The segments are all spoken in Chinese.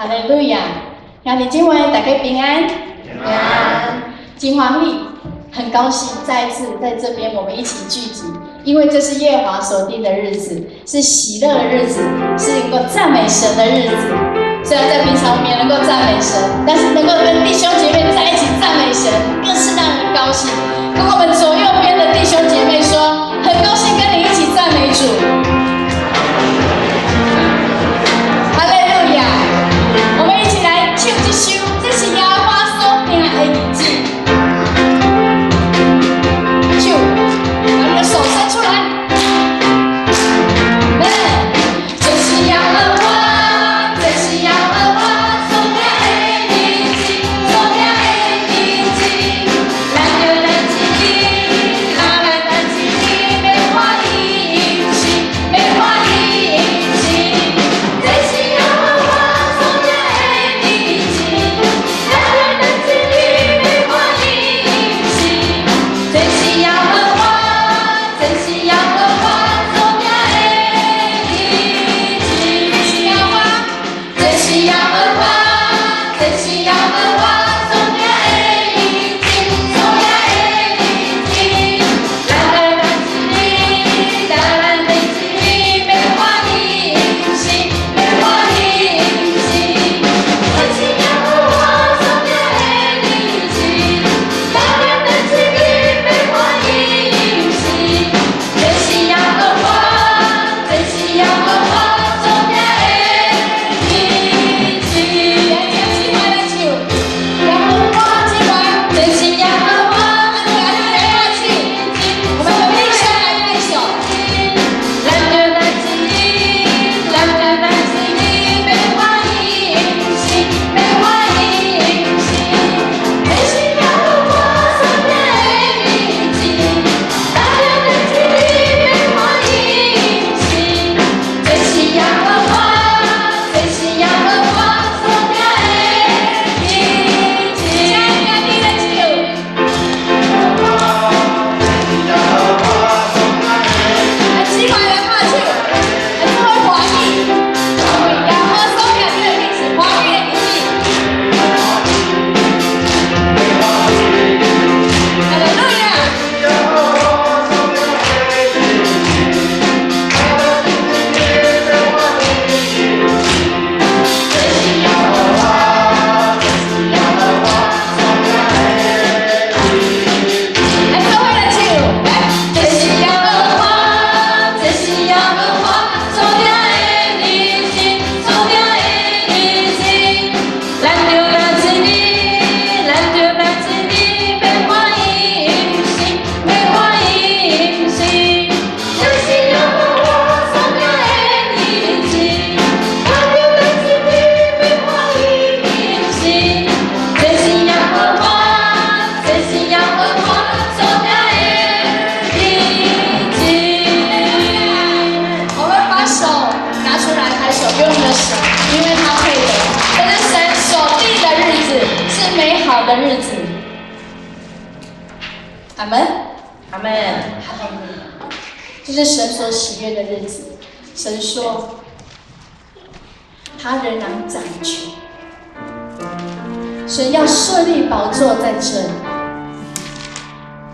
哈利路亚！兄弟姊妹，大家平安。平安。金黄丽，很高兴再一次在这边我们一起聚集，因为这是耶和华所定的日子，是喜乐的日子，是能够赞美神的日子。虽然在平常我们也能够赞美神，但是能够跟弟兄姐妹在一起赞美神，更是让人高兴。跟我们左右边的弟兄姐妹说，很高兴跟你一起赞美主。哈利路亚！我们一起来唱这首，这是耶和华所定的日子。唱，把你的手伸出来。这是耶和华，这是耶和华所定的日子，所定的日子。咱就咱一起，咱一起，要欢喜迎新，要欢喜迎新。这是耶和华所定的日子，咱一起，要欢喜迎新。这是耶和华，这是耶和华所定的日子，这是耶和华，这是耶和华所定的日子，所定的日子。咱一起，要欢喜迎新，要欢喜迎新。这是耶和华所定的日子，咱一起，要欢喜迎新。这是耶和华，这是耶和华所定的日子。耶和华这是耶和华，我们用力声来拍手。咱就咱一起，咱一起，要欢喜迎新，要欢喜迎新。这是耶和华所定的日子，咱一起，要欢喜迎新。这是耶和华，这是耶和华所定的日子。加你的手。喜欢来拍手，还是会欢喜，因为耶和华所定的日子，欢喜的日子。哈利路亚！来，各位来唱，来，这是耶和华，这是耶和华所定的日子，所定的日子。咱就咱一起，咱就咱一起，要欢喜迎新，要欢喜迎新。这是耶和华所定的日子，咱就咱一起，要欢喜迎新。这是耶和华，这是耶和华所定的日子。我们把手拿出来拍手给我们的神，因为他配的。这是神所定的日子，是美好的日子。阿门。阿门。这是神所喜悦的日子。神说，他仍然掌权。神要设立宝座在这里。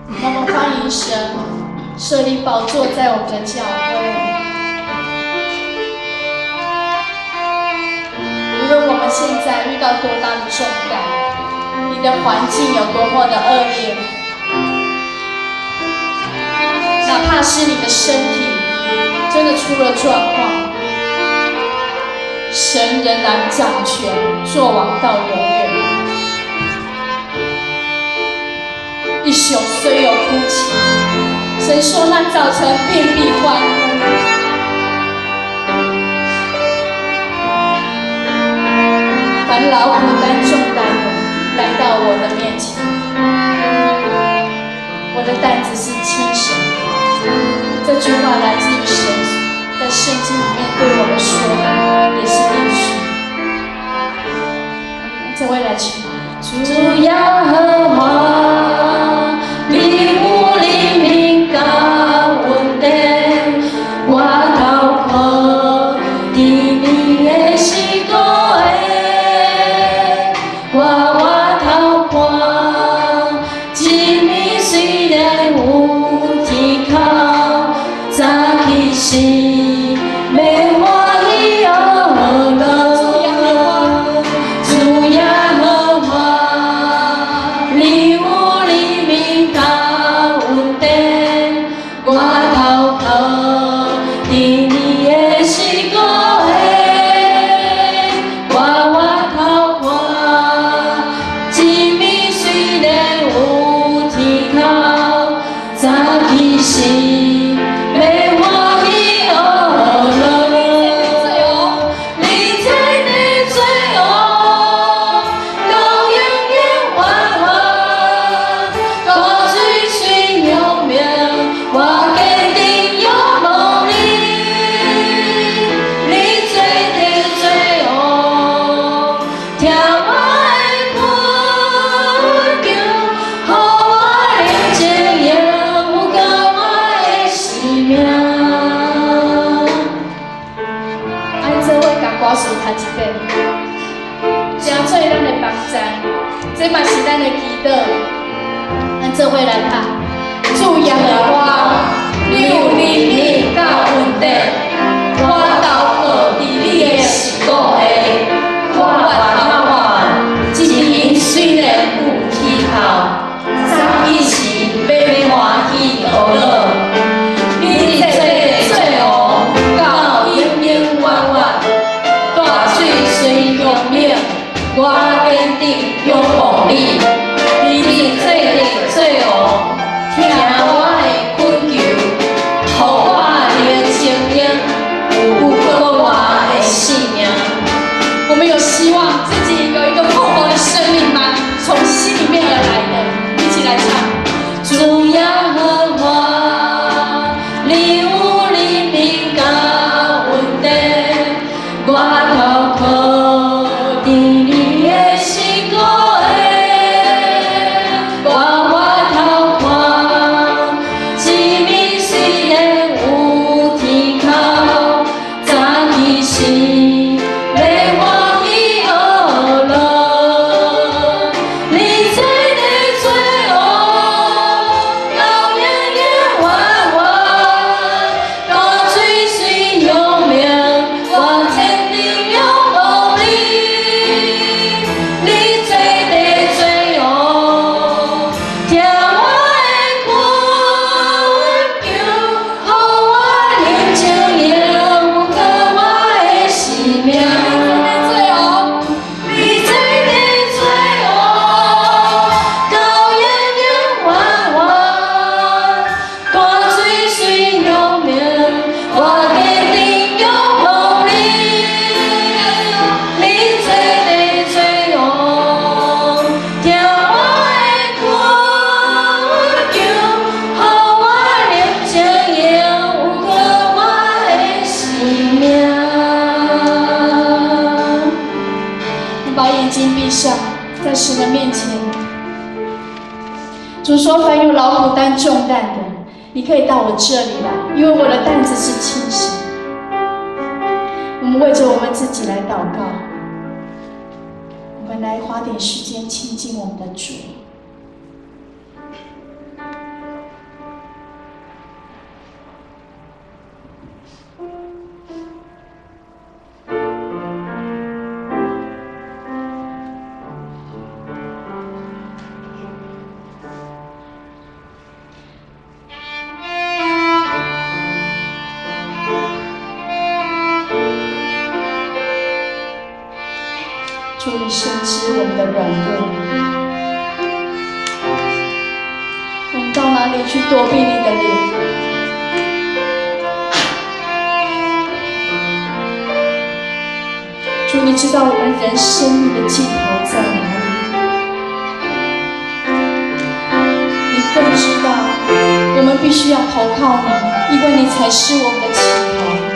我们欢迎神设立宝座在我们的教会。无论我们现在遇到多大的重担，你的环境有多么的恶劣，哪怕是你的身体真的出了状况，神仍然掌权，作王到永远。一宿虽有哭泣，神说那早晨便必欢呼。凡劳苦担重担的，来到我的面前，我的担子是轻省的。这句话来自于神在圣经里面对我们说的，也是应许。这位来请主耶和华，你无黎明甲稳定，我头壳，伫你的时光的真做咱的帮助，这嘛是咱的祈祷。咱做伙来拍。主耶和华，你有能力甲稳定，我投靠伫你的是果的，我头看，一年虽然有起头，早已是要欢喜乐乐。你这个最后到永永远远，大水虽永命，我坚定仰望你。你这个最后。听我的恳求，予我的生命有过我的性命。我们有希望自己有一个复活的生命吗？从心里面而来的，一起来唱。主耶和华，你有怜悯甲稳定，我投靠伫你的心歌的。在神的面前，主说：“凡有劳苦担重担的，你可以到我这里来，因为我的担子是轻省。”我们为着我们自己来祷告，我们来花点时间亲近我们的主。主，你深知我们的软弱，我们到哪里去躲避你的脸？主，你知道我们人生命的尽头在哪里，你更知道我们必须要投靠你，因为你才是我们的起头。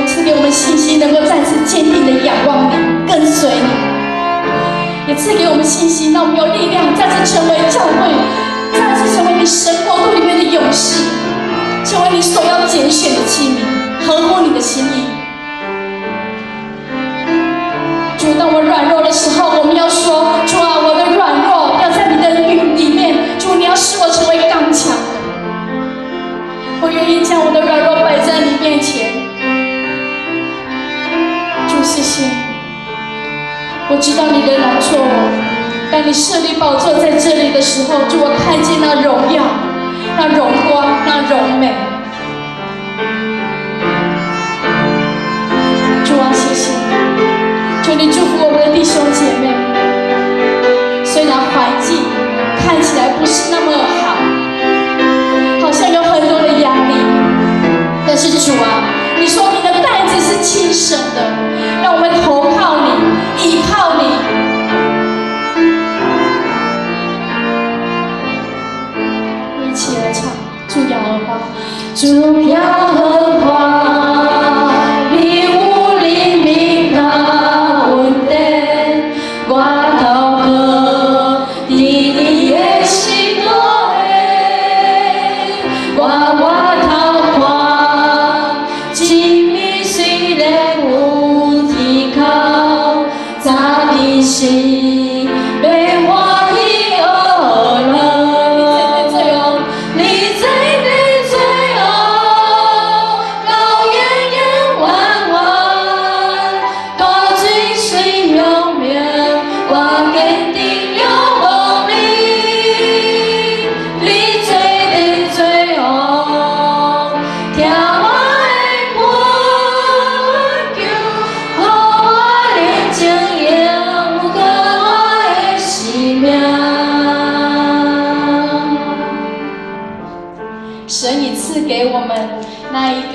赐给我们信心，能够再次坚定地仰望你，跟随你；也赐给我们信心，让我们有力量再次成为教会，再次成为你神国度里面的勇士，成为你所要拣选的器皿，合乎你的心意。主，当我软弱的时候，我们要说：主啊，我的软弱要在你的语里面，主，你要使我成为刚强的。我愿意将我的软弱摆在你面前。谢谢你，我知道你仍然做我。当你设立宝座在这里的时候，主，我看见那荣耀、那荣光、那荣美。主啊，谢谢你，求你祝福我们的弟兄姐妹。虽然环境看起来不是那么好，好像有很多的压力，但是主啊，你说你的担子是轻省的。让我们投靠你，依靠你。一起来唱，主耶和华，主耶和华，你有怜悯甲稳定，我投靠伫你的心内，我投靠。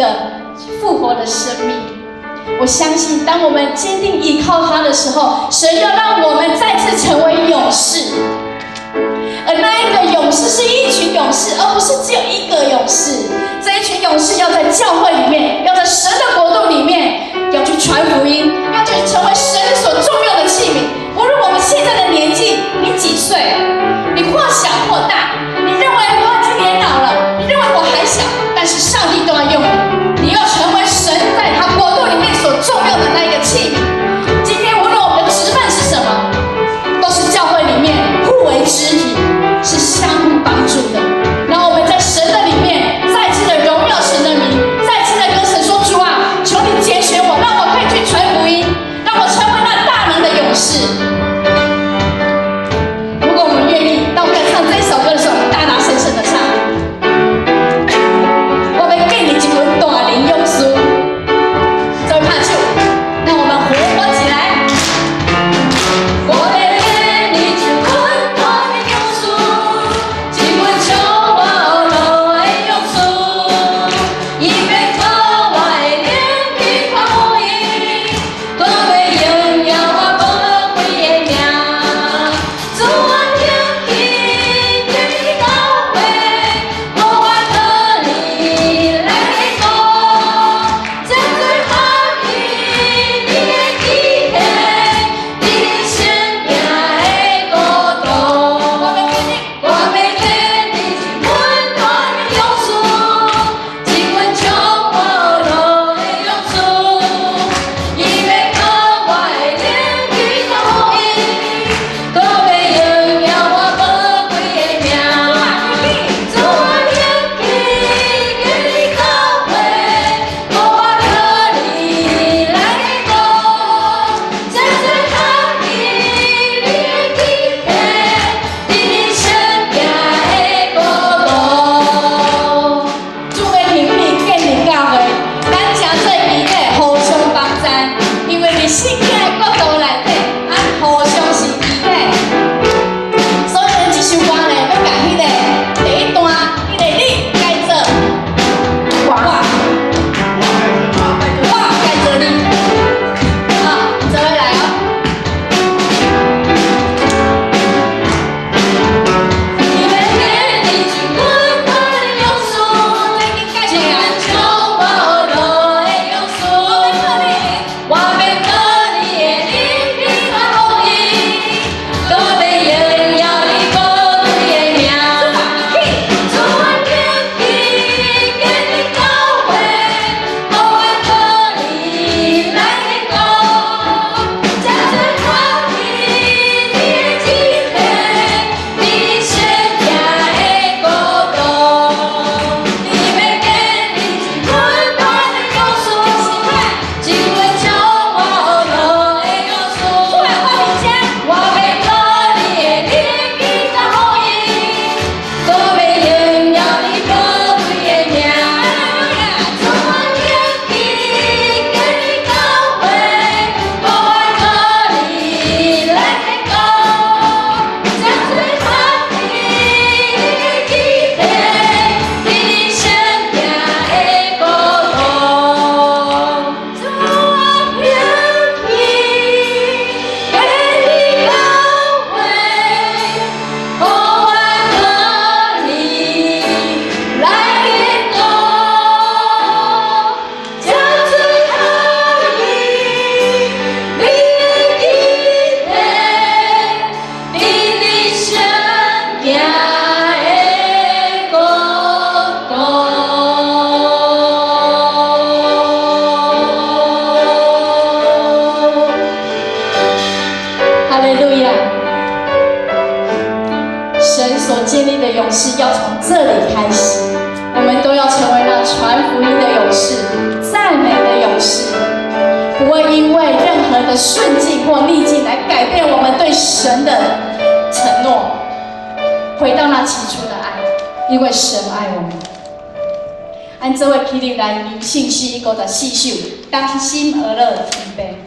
个复活的生命。我相信，当我们坚定依靠他的时候，神要让我们再次成为勇士。而那一个勇士是一群勇士，而不是只有一个勇士。这一群勇士要在教会里面，要在神的国度里面，要去传福音，要去成为神所重用的器皿。无论我们现在的年纪，你几岁，你或小或大，你认为我已经年老了，你认为我还小，但是上帝都要用你，你要成为神在他国度里面所重用的那一个器皿。今天无论我们的职分是什么，都是教会里面互为肢体，是相互帮助的。然后我们在神的里面再次的荣耀神的名，再次的跟神说：主啊，求你拣选我，让我可以去传福音，让我成为那大能的勇士。如果我们愿意，当我们在唱这首歌的时候，大大声声的唱。我们给你一份大能勇士，再会拍手，让我们活泼起来。我要给你一份大能勇士，一份充满爱的勇士，伊要靠我的灵去看福音，我要荣耀我宝贵的名。主啊，听见你教会，我靠你来讲，这最好的你的记忆，你生命的国度。我要给你一份大能勇士，一份充满爱的勇士，伊要靠我的灵去传福音，我要荣耀我宝贵的名。主啊，听见你教会，我靠你来讲，这最好的你的记忆，你生命的国度。主的名利建立教会，咱正做基底互相帮衬，因为伫圣经的国度内底，互相是基底。所以咱这首歌呢，要甲迄个第一段，迄个你改做我改做你，做伙来哦。伊要给你一份大能勇士，一份充满爱的勇士，我要靠你的灵去传福音，我要荣耀你宝贵的名。主啊，听见你教会，我靠你来讲，这最好的你的记忆，你生命的国度。伊要给你一份大能勇士，一份充满爱的勇士。我要靠你的灵去传福音，我要荣耀你宝贵的名。主啊，听见你教会，我靠你来讲，这最好的你的记忆，你生命的国度。主啊，听见你教会，我靠你来讲，这最好的你的记忆，你生命的国度。哈利路亚！神所建立的勇士要从这里开始，我们都要成为那传福音的勇士，赞美的勇士，不会因为任何的顺境或逆境来改变我们对神的承诺，回到那起初的爱，因为神爱我们。按这位起立来，信息54首，当心而乐提杯。